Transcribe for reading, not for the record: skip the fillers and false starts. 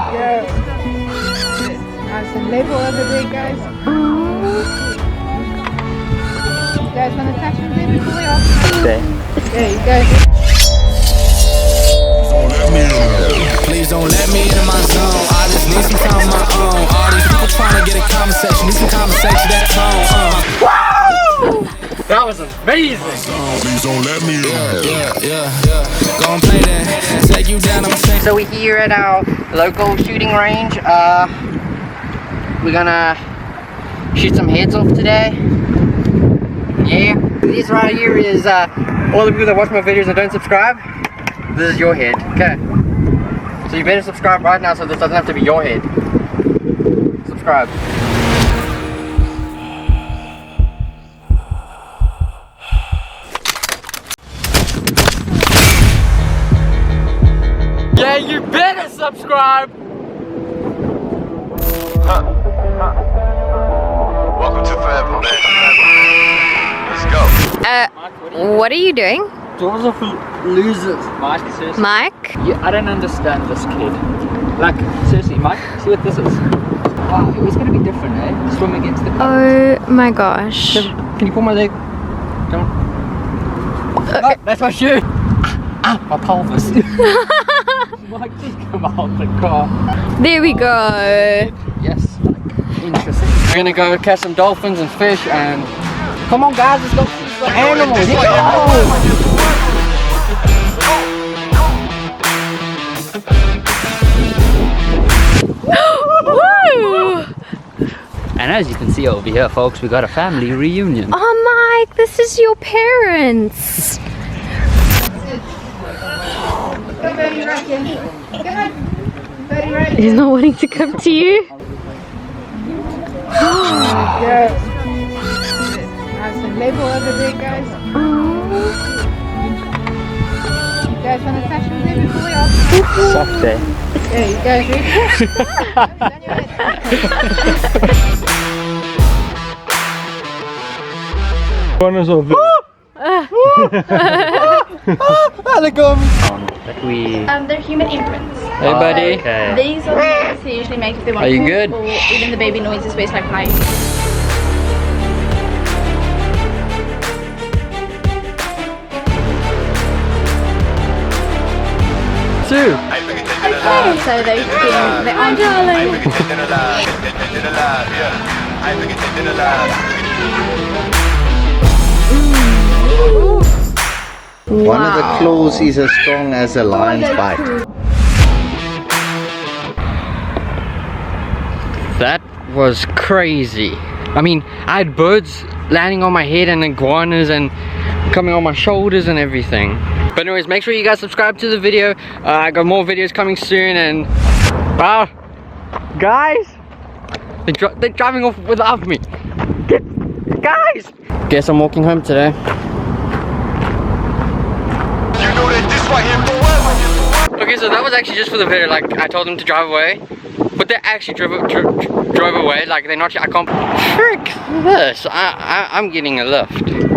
Yeah. Nice and level over there, guys. You guys want to touch him there before we off? There. There you go. Please don't let me into my zone. I just need some time of my own. All these people trying to get a conversation. Need some conversation, that tone. That was amazing. Please don't let me in. Yeah. Go and play that. Take you down, I'm saying. So we're here at our local shooting range. We're gonna shoot some heads off today. Yeah. This right here is all the people that watch my videos and don't subscribe. This is your head. Okay. So you better subscribe right now so this doesn't have to be your head. Subscribe. Yeah, you better subscribe! Welcome to Forever, man. Let's go. What are you doing? Doors of losers. Mike, seriously. Mike? I don't understand this kid. Like, seriously, Mike, see what this is? Wow, it's gonna be different, eh? Swim against the current. Oh my gosh. Can you pull my leg? Don't. No, that's my shoe! My pelvis. Mike, just come out the car. There we go. Yes, interesting. We're gonna go catch some dolphins and fish and... Come on guys, let's go see some animals. Woo! And as you can see over here, folks, we got a family reunion. Oh Mike, this is your parents. He's not wanting to come to you. Yeah. Nice and level over there, guys. You guys want to touch him there before we off? Soft there. There you go, They're human imprints. Hey buddy. Okay. These are the ones they usually make if they want Are you to good? or even the baby noises based like pie. Two. So they've been, they aren't One of the claws is as strong as a lion's bite. That was crazy. I mean, I had birds landing on my head and iguanas and coming on my shoulders and everything. But anyways, make sure you guys subscribe to the video. I got more videos coming soon and... Wow! Guys! They're driving off without me. Guys! Guess I'm walking home today. Okay, so that was actually just for the video. Like, I told them to drive away, but they actually drove away. Like, they're not. I can't. Frick this! I'm getting a lift.